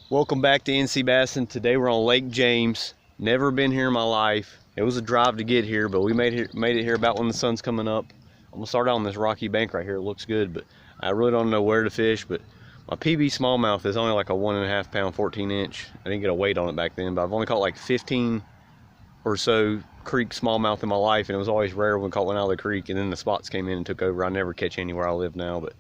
Welcome back to NC Bassin. Today we're on Lake James. Never been here in my life. It was a drive to get here, but we made it here about when the sun's coming up. I'm gonna start out on this rocky bank right here. It looks good, but I really don't know where to fish. But my P.B Smallmouth is only like a 1.5 pound, 14 inch. I didn't get a weight on it back then, but I've only caught like 15 or so creek smallmouth in my life, and it was always rare when I caught one out of the creek, and then the spots came in and took over. I never catch any where I live now, but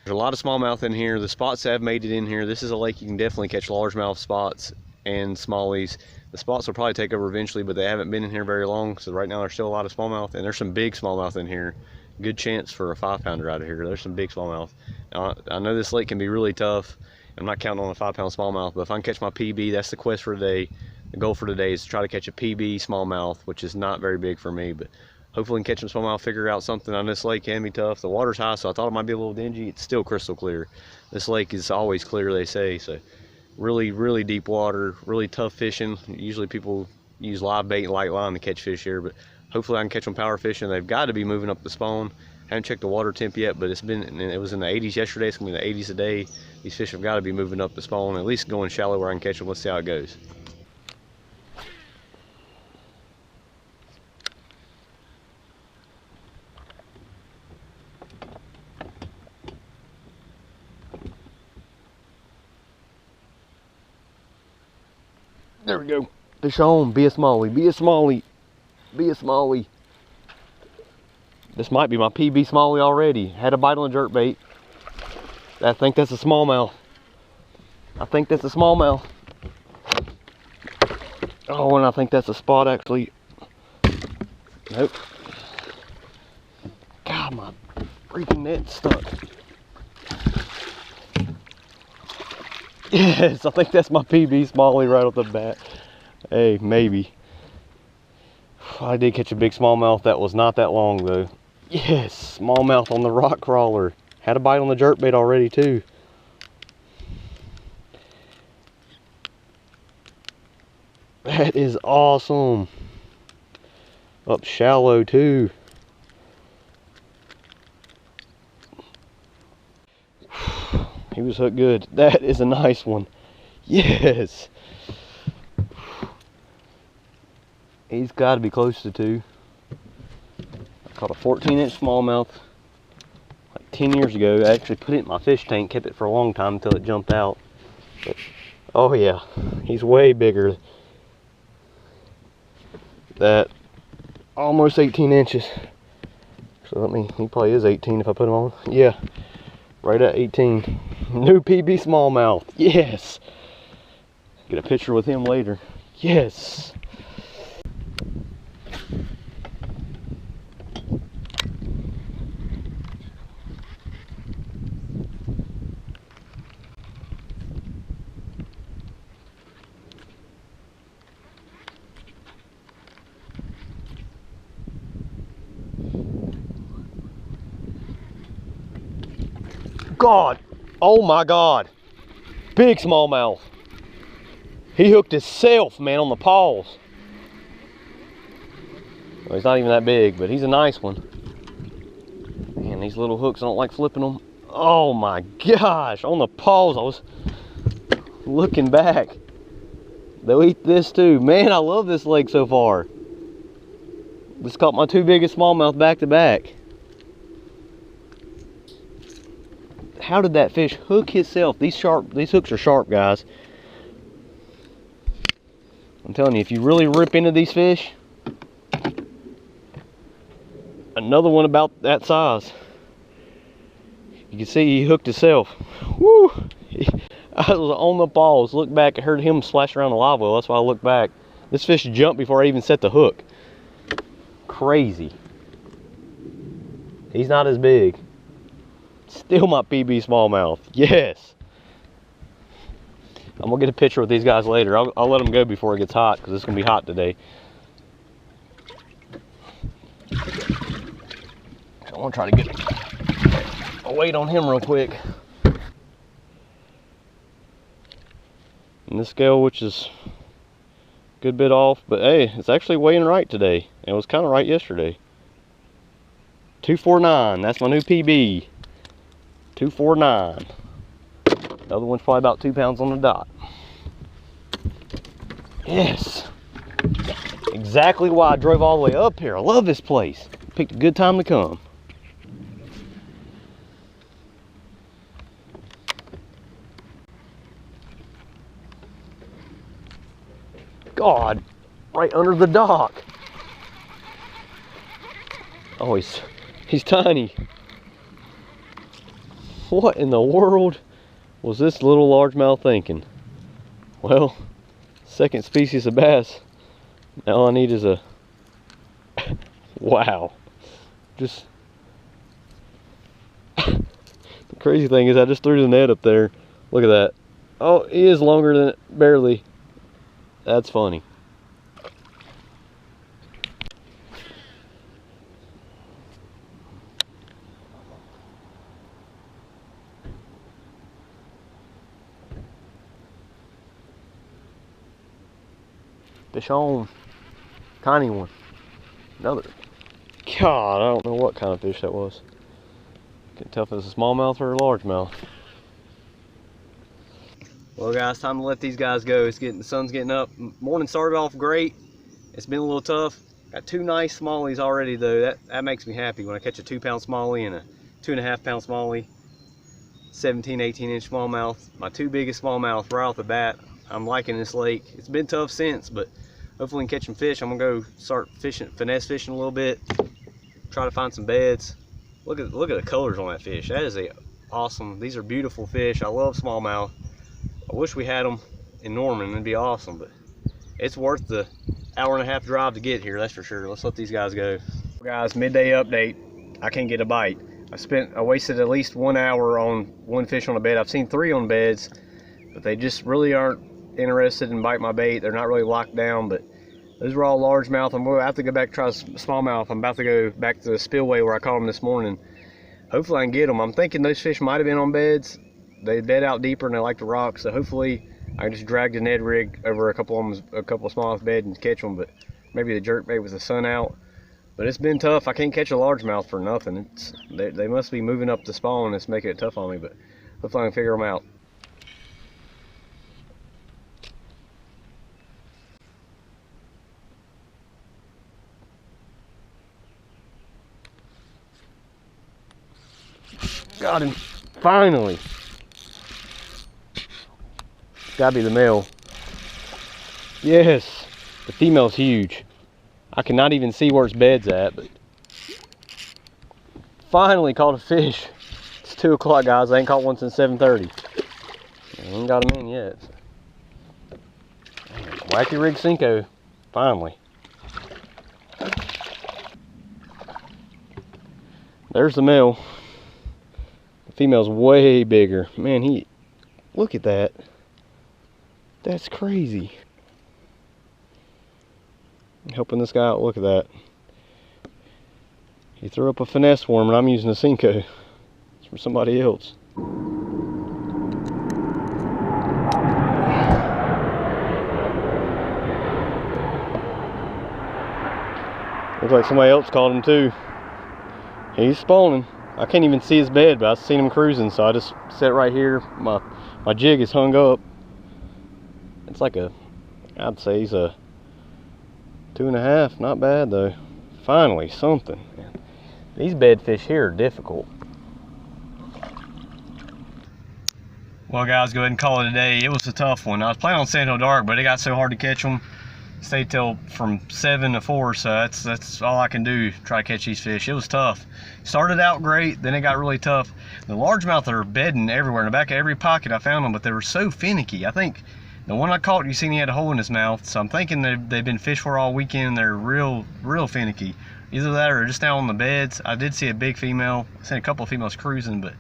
there's a lot of smallmouth in here. The spots have made it in here. This is a lake you can definitely catch largemouth spots and smallies. The spots will probably take over eventually, but they haven't been in here very long, so right now there's still a lot of smallmouth, and there's some big smallmouth in here. Good chance for a 5-pounder out of here. There's some big smallmouth. Now, I know this lake can be really tough. I'm not counting on a 5-pound smallmouth, but if I can catch my PB, that's the quest for today. The goal for today is to try to catch a PB smallmouth, which is not very big for me, but hopefully we can catch some smallmouth, figure out something on this lake. Can be tough. The water's high, so I thought it might be a little dingy. It's still crystal clear. This lake is always clear, they say. So really, really deep water, really tough fishing. Usually people use live bait and light line to catch fish here, but hopefully I can catch them power fishing. They've got to be moving up the spawn. Haven't checked the water temp yet, but it was in the 80s yesterday. It's gonna be in the 80s today. These fish have got to be moving up the spawn, at least going shallow where I can catch them. Let's see how it goes. There we go. Fish on. Be a smallie. Be a smallie. Be a smallie. This might be my PB smallie already. Had a bite on a jerkbait. I think that's a smallmouth. I think that's a smallmouth. Oh, and I think that's a spot actually. Nope. God, my freaking net's stuck. Yes, I think that's my PB smallie right off the bat. Hey, maybe. I did catch a big smallmouth. That was not that long though. Yes, smallmouth on the rock crawler. Had a bite on the jerkbait already too. That is awesome. Up shallow too. He was hooked good. That is a nice one. Yes. He's got to be close to 2. I caught a 14-inch smallmouth like 10 years ago. I actually put it in my fish tank, kept it for a long time until it jumped out. But, oh yeah, he's way bigger. That almost 18 inches. So he probably is 18 if I put him on. Yeah, right at 18. New PB smallmouth. Yes. Get a picture with him later. Yes. God, oh my God, big smallmouth. He hooked himself, man, on the paws. Well, he's not even that big, but he's a nice one. Man, these little hooks, I don't like flipping them. Oh my gosh, on the paws. I was looking back. They'll eat this too. Man, I love this lake so far. Just caught my 2 biggest smallmouth back to back. How did that fish hook himself? These hooks are sharp, guys. I'm telling you, if you really rip into these fish, another one about that size. You can see he hooked himself. Woo! I was on the paws. Looked back, I heard him splash around the live well. That's why I looked back. This fish jumped before I even set the hook. Crazy. He's not as big. Still my PB smallmouth. Yes. I'm gonna get a picture with these guys later. I'll let them go before it gets hot because it's gonna be hot today. So I want to try to get a weight on him real quick. And this scale, which is a good bit off, but hey, it's actually weighing right today. It was kind of right yesterday. 249. That's my new PB. 249. The other one's probably about 2 pounds on the dot. Yes. Exactly why I drove all the way up here. I love this place. Picked a good time to come. God, right under the dock. Oh, he's tiny. What in the world was this little largemouth thinking? Well, second species of bass. Now all I need is a wow. Just the crazy thing is I just threw the net up there. Look at that. Oh, he is longer than barely. That's funny. Fish on. Tiny one. Another. God, I don't know what kind of fish that was. Can't tell if it's a smallmouth or a largemouth. Well guys, time to let these guys go. The sun's getting up. Morning started off great. It's been a little tough. Got two nice smallies already though. That makes me happy when I catch a 2-pound smallie and a 2.5-pound smallie. 17, 18-inch smallmouth. My two biggest smallmouth right off the bat. I'm liking this lake. It's been tough since, but hopefully we can catch some fish. I'm gonna go start fishing, finesse fishing a little bit. Try to find some beds. Look at the colors on that fish. That is awesome. These are beautiful fish. I love smallmouth. I wish we had them in Norman. It'd be awesome, but it's worth the 1.5-hour drive to get here. That's for sure. Let's let these guys go. Guys, midday update. I can't get a bite. I wasted at least 1 hour on one fish on a bed. I've seen 3 on beds, but they just really aren't interested in biting my bait. They're not really locked down, but those were all largemouth. I'm going to have to go back and try smallmouth. I'm about to go back to the spillway where I caught them this morning. Hopefully I can get them. I'm thinking those fish might have been on beds. They bed out deeper and they like the rocks, so hopefully I can just drag the Ned rig over a couple of smallmouth beds and catch them, but maybe the jerk bait with the sun out. But it's been tough. I can't catch a largemouth for nothing. They must be moving up the spawn. It's making it tough on me, but hopefully I can figure them out. Got him, finally. Gotta be the male. Yes, the female's huge. I cannot even see where its bed's at, but finally caught a fish. It's 2 o'clock, guys. I ain't caught one since 7:30. I ain't got him in yet. Wacky rig Cinco, finally. There's the male. The female's way bigger. Man, look at that. That's crazy. I'm helping this guy out. Look at that. He threw up a finesse worm and I'm using a Cinco. It's from somebody else. Looks like somebody else caught him too. He's spawning. I can't even see his bed, but I've seen him cruising, so I just sat right here. My jig is hung up. It's like I'd say he's a 2.5, not bad though. Finally, something. These bedfish here are difficult. Well guys, go ahead and call it a day. It was a tough one. I was planning on staying till dark, but it got so hard to catch them. Stayed till from 7 to 4, so that's all I can do, try to catch these fish. It was tough. Started out great, then it got really tough. The largemouth are bedding everywhere. In the back of every pocket I found them, but they were so finicky. I think the one I caught, you seen he had a hole in his mouth, so I'm thinking they've been fished for all weekend and they're real finicky. Either that or just down on the beds. I did see a big female. I seen a couple of females cruising, but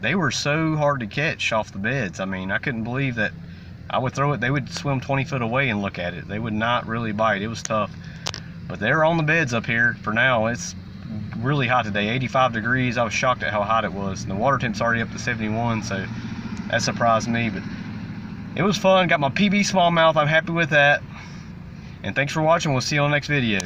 they were so hard to catch off the beds. I mean, I couldn't believe that. I would throw it, they would swim 20 foot away and look at it. They would not really bite. It was tough. But they're on the beds up here for now. It's really hot today, 85 degrees. I was shocked at how hot it was. And the water temp's already up to 71, so that surprised me. But it was fun. Got my P.B Smallmouth. I'm happy with that. And thanks for watching. We'll see you on the next video.